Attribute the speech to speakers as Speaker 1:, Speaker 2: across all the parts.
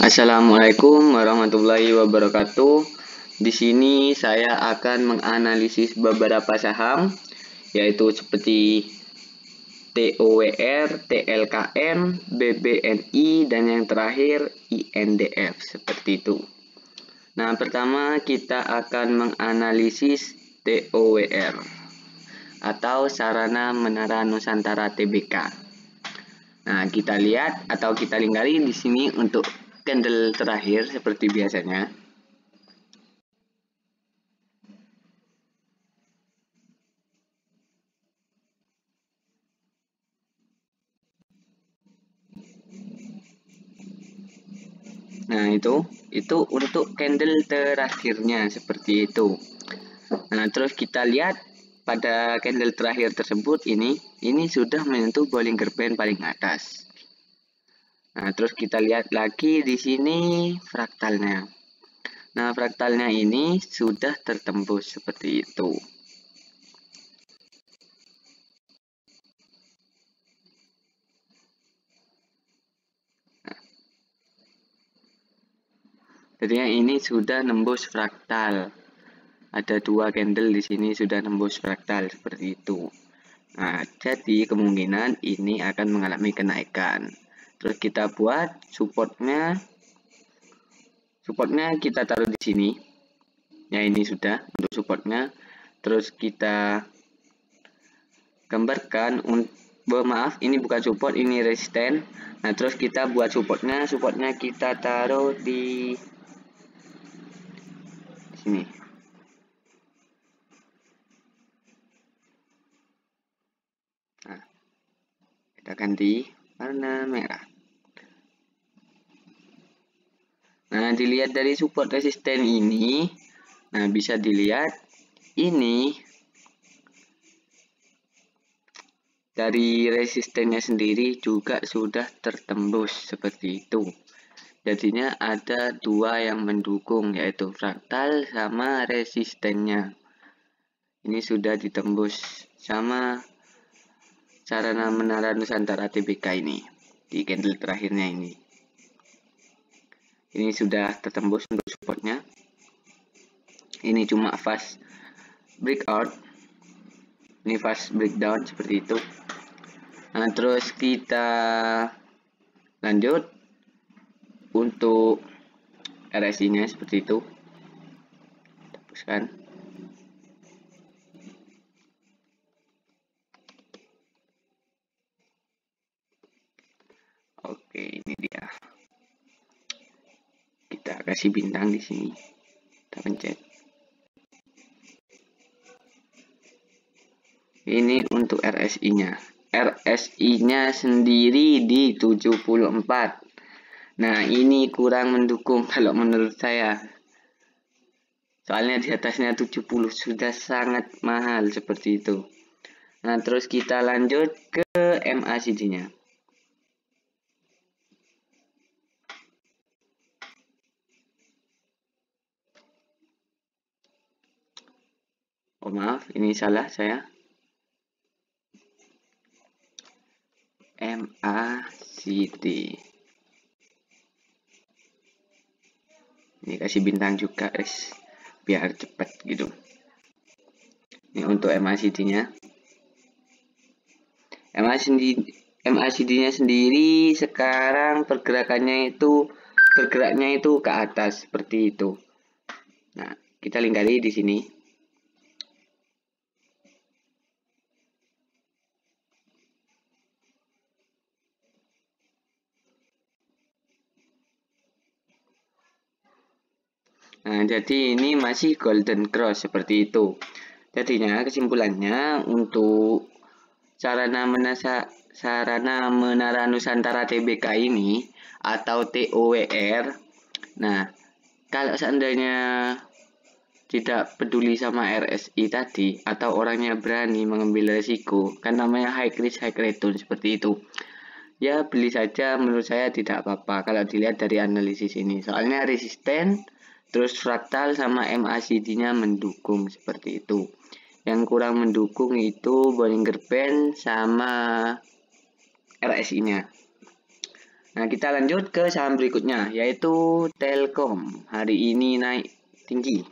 Speaker 1: Assalamualaikum warahmatullahi wabarakatuh. Di sini saya akan menganalisis beberapa saham, yaitu seperti TOWR, TLKM, BBNI, dan yang terakhir INDF, seperti itu. Nah, pertama kita akan menganalisis TOWR atau Sarana Menara Nusantara Tbk. Nah, kita lihat atau kita lingkari di sini untuk candle terakhir seperti biasanya. Nah, itu untuk candle terakhirnya seperti itu. Nah, terus kita lihat pada candle terakhir tersebut ini sudah menyentuh Bollinger Band paling atas. Nah, terus kita lihat lagi di sini fraktalnya. Nah, fraktalnya ini sudah tertembus seperti itu. Jadi ini sudah nembus fraktal. Ada dua candle di sini sudah nembus fraktal seperti itu. Nah, jadi kemungkinan ini akan mengalami kenaikan. Terus kita buat supportnya kita taruh di sini. Ya, ini sudah untuk supportnya. Terus kita gambarkan maaf, ini bukan support, ini resisten. Nah, terus kita buat supportnya kita taruh di sini. Nah, kita ganti warna merah. Nah, dilihat dari support resisten ini, nah bisa dilihat ini dari resistennya sendiri juga sudah tertembus seperti itu. Jadinya ada dua yang mendukung, yaitu fraktal sama resistennya. Ini sudah ditembus sama Sarana Menara Nusantara Tbk ini di candle terakhirnya ini. Ini sudah tertembus untuk supportnya. Ini cuma fast breakout. Ini fast breakdown seperti itu. Nah, terus kita lanjut untuk RSI-nya seperti itu. Hapuskan. Oke, ini dia. Kita kasih bintang di sini. Kita pencet. Ini untuk RSI-nya. RSI-nya sendiri di 74. Nah, ini kurang mendukung kalau menurut saya. Soalnya di atasnya 70 sudah sangat mahal seperti itu. Nah, terus kita lanjut ke MACD-nya. Oh, maaf, ini salah saya. MACD. Ini kasih bintang juga, guys, biar cepat gitu. Ini untuk MACD-nya. MACD-nya sendiri sekarang bergeraknya itu ke atas seperti itu. Nah, kita lingkari di sini. Nah, jadi ini masih golden cross seperti itu. Jadinya kesimpulannya untuk sarana menara Nusantara Tbk ini atau TOWR. Nah, kalau seandainya tidak peduli sama RSI tadi atau orangnya berani mengambil resiko, kan namanya high risk high return seperti itu. Ya, beli saja, menurut saya tidak apa-apa kalau dilihat dari analisis ini. Soalnya resisten, terus fraktal sama MACD-nya mendukung seperti itu. Yang kurang mendukung itu Bollinger Band sama RSI-nya. Nah, kita lanjut ke saham berikutnya, yaitu Telkom. Hari ini naik tinggi.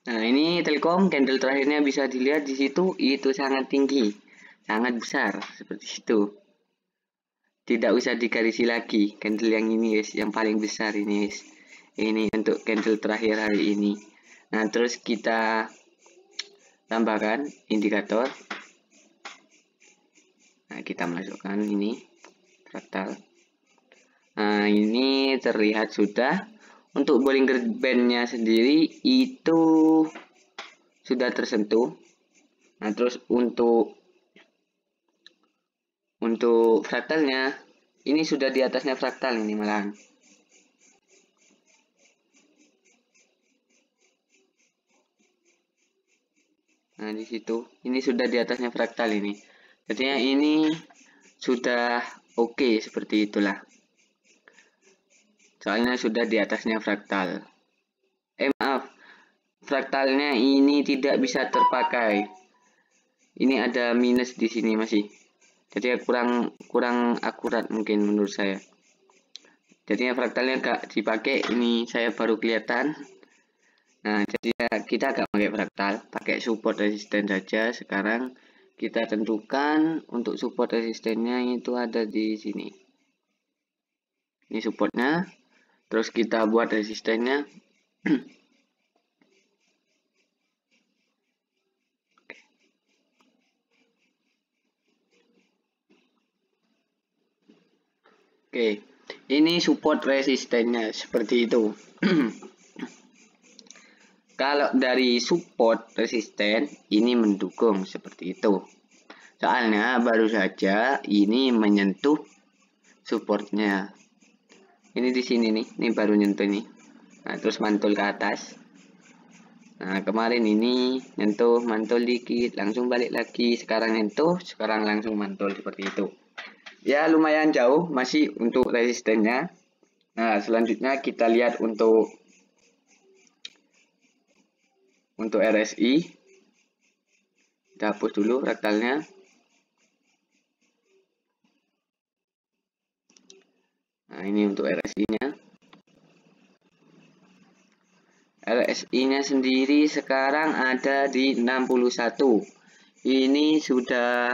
Speaker 1: Nah, ini Telkom, candle terakhirnya bisa dilihat di situ, itu sangat tinggi, sangat besar, seperti itu. Tidak usah digarisi lagi, candle yang ini guys, yang paling besar ini guys. Ini untuk candle terakhir hari ini. Nah, terus kita tambahkan indikator. Nah, kita masukkan ini fraktal. Nah, ini terlihat sudah. Untuk Bollinger Band-nya sendiri itu sudah tersentuh. Nah, terus untuk fraktalnya ini sudah di atasnya fraktal ini malahan. Nah, di situ ini sudah di atasnya fraktal ini. Artinya ini sudah oke, seperti itulah. Soalnya sudah di atasnya fraktal. Maaf, fraktalnya ini tidak bisa terpakai. Ini ada minus di sini masih. Jadi kurang akurat mungkin menurut saya. Jadinya fraktalnya gak dipakai, ini saya baru kelihatan. Nah, jadi kita gak pakai fraktal, pakai support resisten saja. Sekarang kita tentukan untuk support resistennya itu ada di sini. Ini supportnya. Terus kita buat resistennya. Oke, ini support resistennya seperti itu. Kalau dari support resisten ini mendukung seperti itu. Soalnya baru saja ini menyentuh supportnya. Ini di sini nih, ini baru nyentuh nih. Nah, terus mantul ke atas. Nah, kemarin ini nyentuh, mantul dikit, langsung balik lagi. Sekarang nyentuh, sekarang langsung mantul seperti itu. Ya, lumayan jauh masih untuk resistennya. Nah, selanjutnya kita lihat untuk RSI. Kita hapus dulu fraktalnya. Nah, ini untuk RSI-nya. RSI-nya sendiri sekarang ada di 61. Ini sudah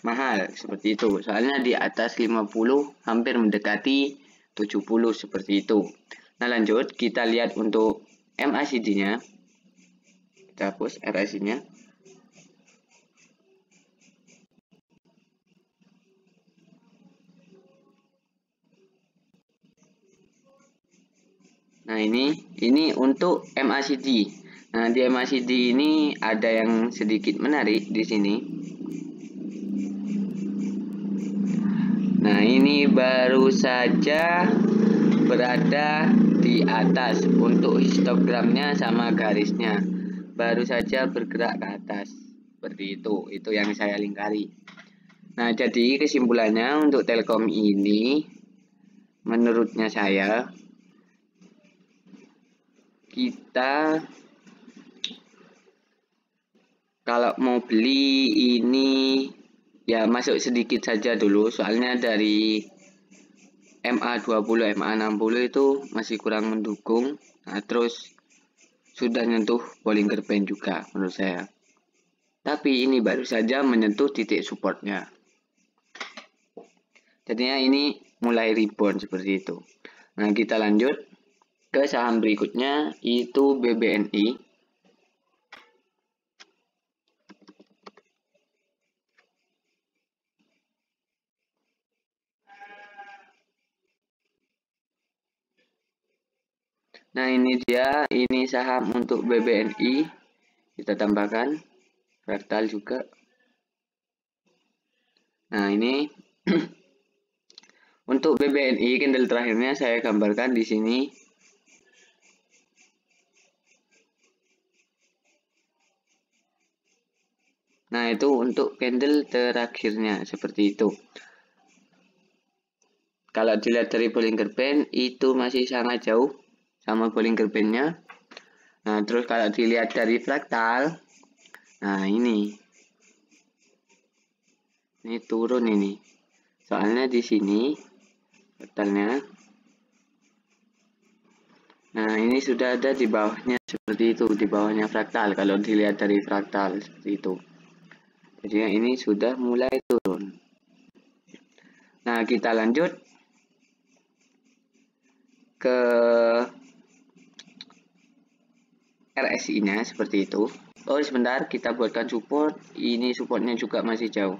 Speaker 1: mahal seperti itu. Soalnya di atas 50 hampir mendekati 70 seperti itu. Nah, lanjut kita lihat untuk MACD-nya. Kita hapus RSI-nya. Nah, ini untuk MACD. Nah, di MACD ini ada yang sedikit menarik di sini. Nah, ini baru saja berada di atas untuk histogramnya sama garisnya. Baru saja bergerak ke atas. Seperti itu. Itu yang saya lingkari. Nah, jadi kesimpulannya untuk Telkom ini menurutnya saya kita kalau mau beli ini ya masuk sedikit saja dulu, soalnya dari MA20 MA60 itu masih kurang mendukung. Nah, terus sudah nyentuh Bollinger Band juga menurut saya, tapi ini baru saja menyentuh titik supportnya. Jadinya ini mulai rebound seperti itu. Nah, kita lanjut ke saham berikutnya, itu BBNI. Nah, ini dia, ini saham untuk BBNI. Kita tambahkan fraktal juga. Nah, ini untuk BBNI candle terakhirnya saya gambarkan di sini. Nah, itu untuk candle terakhirnya seperti itu. Kalau dilihat dari Bollinger Band itu masih sangat jauh sama Bollinger Band-nya. Nah, terus kalau dilihat dari fraktal, nah ini turun ini. Soalnya di sini fraktalnya. Nah, ini sudah ada di bawahnya seperti itu, di bawahnya fraktal kalau dilihat dari fraktal seperti itu. Jadi ini sudah mulai turun. Nah, kita lanjut ke RSI-nya seperti itu. Oh, sebentar, kita buatkan support. Ini supportnya juga masih jauh.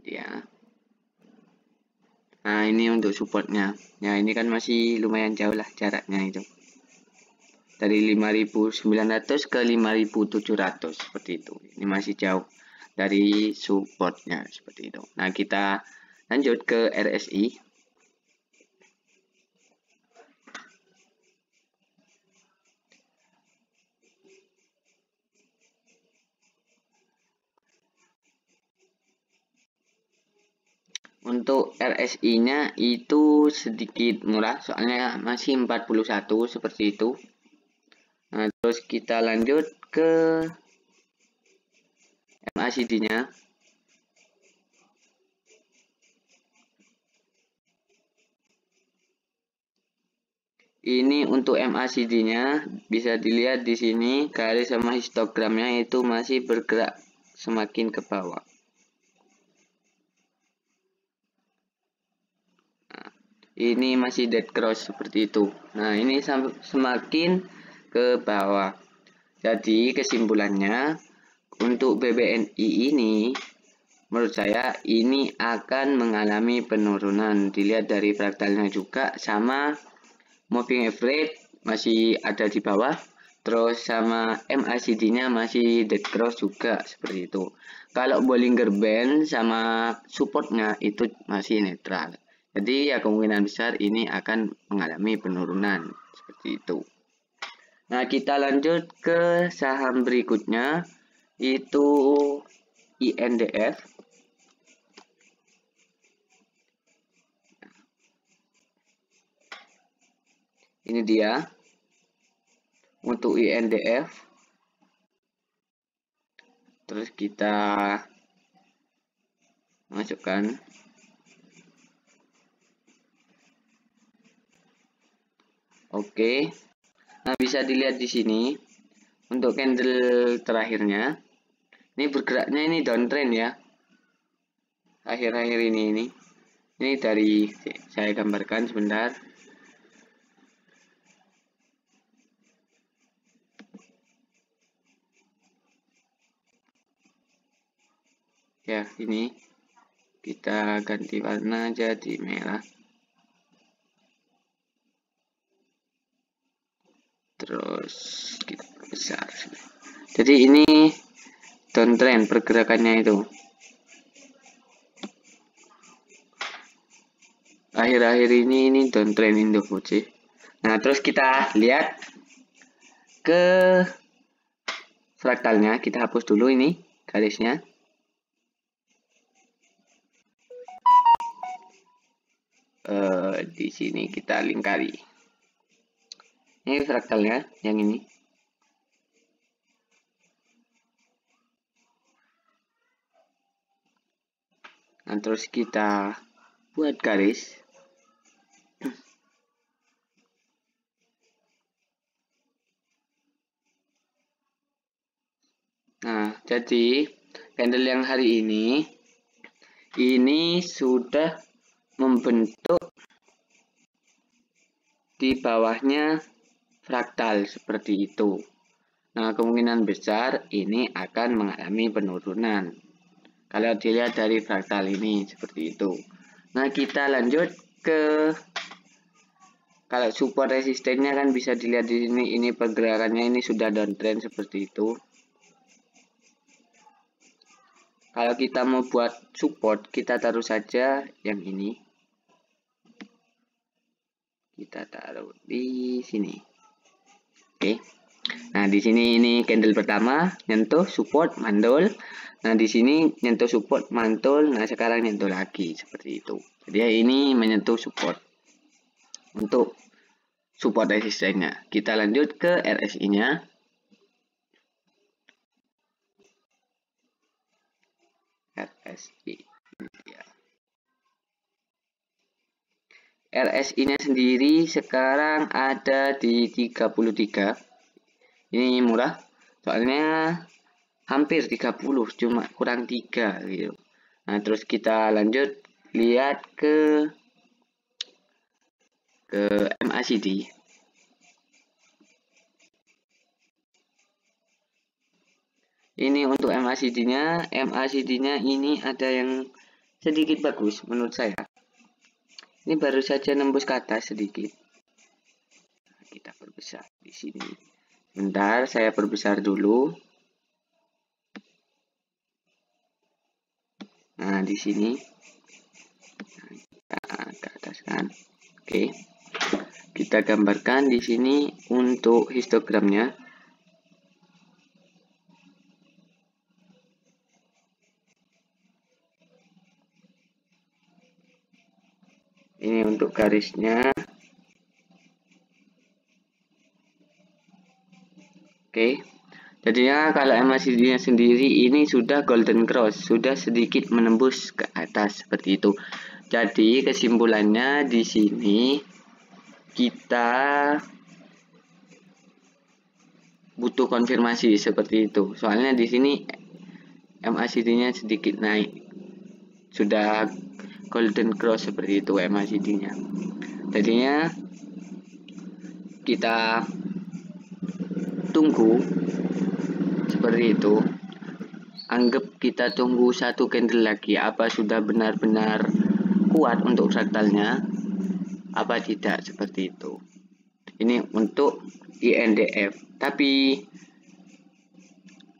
Speaker 1: Ya. Nah, ini untuk supportnya. Ya, ini kan masih lumayan jauh lah jaraknya itu. Dari 5.900 ke 5.700 seperti itu. Ini masih jauh dari supportnya seperti itu. Nah, kita lanjut ke RSI. Untuk RSI-nya itu sedikit murah, soalnya masih 41 seperti itu. Nah, terus kita lanjut ke MACD-nya. Ini untuk MACD-nya bisa dilihat di sini garis sama histogramnya itu masih bergerak semakin ke bawah. Nah, ini masih dead cross seperti itu. Nah, ini semakin ke bawah. Jadi kesimpulannya untuk BBNI ini menurut saya ini akan mengalami penurunan. Dilihat dari fraktalnya juga, sama moving average masih ada di bawah, terus sama MACD-nya masih dead cross juga seperti itu. Kalau Bollinger Band sama supportnya itu masih netral. Jadi ya kemungkinan besar ini akan mengalami penurunan seperti itu. Nah, kita lanjut ke saham berikutnya, itu INDF. Ini dia untuk INDF. Terus kita masukkan. Oke. Nah, bisa dilihat di sini untuk candle terakhirnya. Ini bergeraknya ini downtrend ya. Akhir-akhir ini. Ini dari saya gambarkan sebentar. Ya, ini kita ganti warna jadi merah. Terus kita besar. Jadi ini downtrend pergerakannya itu. Akhir-akhir ini downtrend Indofood. Nah, terus kita lihat ke fraktalnya. Kita hapus dulu ini garisnya. Di sini kita lingkari. Ini fraktalnya yang ini. Nah, terus kita buat garis. Nah, jadi candle yang hari ini sudah membentuk di bawahnya fraktal seperti itu. Nah, kemungkinan besar ini akan mengalami penurunan. Kalau dilihat dari fraktal ini seperti itu. Nah, kita lanjut ke kalau support resistennya kan bisa dilihat di sini. Ini pergerakannya ini sudah downtrend seperti itu. Kalau kita mau buat support, kita taruh saja yang ini. Kita taruh di sini. Oke. Nah, di sini ini candle pertama nyentuh support mantul. Nah, di sini nyentuh support mantul. Nah, sekarang nyentuh lagi seperti itu. Jadi ini menyentuh support. untuk support resistennya. Kita lanjut ke RSI-nya. RSI. RSI-nya sendiri sekarang ada di 33. Ini murah, soalnya hampir 30, cuma kurang 3 gitu. Nah, terus kita lanjut lihat ke MACD. Ini untuk MACD-nya. MACD-nya ini ada yang sedikit bagus menurut saya. Ini baru saja nembus ke atas sedikit. Kita perbesar di sini. Bentar, saya perbesar dulu. Nah, di sini. Nah, kita ke atas kan. Oke. Kita gambarkan di sini untuk histogramnya. Ini untuk garisnya. Oke. Jadinya kalau MACD-nya sendiri ini sudah golden cross, sudah sedikit menembus ke atas seperti itu. Jadi kesimpulannya di sini kita butuh konfirmasi seperti itu. Soalnya di sini MACD-nya sedikit naik. Sudah golden cross seperti itu MACD-nya. Jadinya kita tunggu seperti itu. Anggap kita tunggu satu candle lagi, apa sudah benar-benar kuat untuk fraktalnya, apa tidak, seperti itu. Ini untuk INDF. Tapi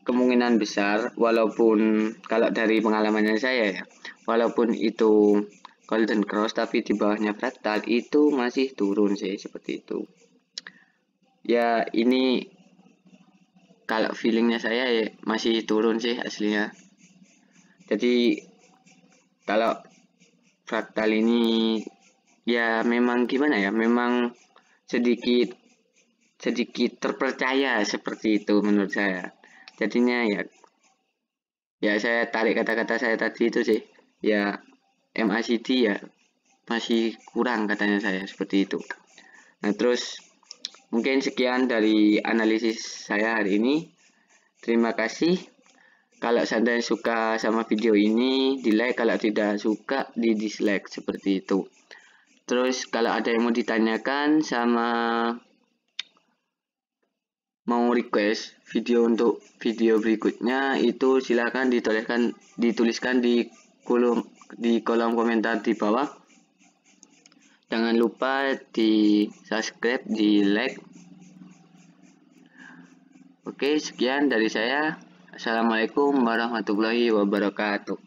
Speaker 1: kemungkinan besar, walaupun kalau dari pengalamannya saya ya, walaupun itu golden cross tapi di bawahnya fraktal, itu masih turun sih, seperti itu. Ya, ini kalau feelingnya saya ya, masih turun sih aslinya. Jadi kalau fraktal ini ya memang gimana ya, memang sedikit terpercaya seperti itu menurut saya. Jadinya ya saya tarik kata-kata saya tadi itu sih, ya MACD ya masih kurang katanya saya, seperti itu. Nah, terus mungkin sekian dari analisis saya hari ini. Terima kasih. Kalau seandainya suka sama video ini, di like. Kalau tidak suka, di dislike, seperti itu. Terus kalau ada yang mau ditanyakan sama mau request video untuk video berikutnya, itu silahkan dituliskan di kolom komentar di bawah. Jangan lupa di subscribe, di like. Oke, sekian dari saya. Assalamualaikum warahmatullahi wabarakatuh.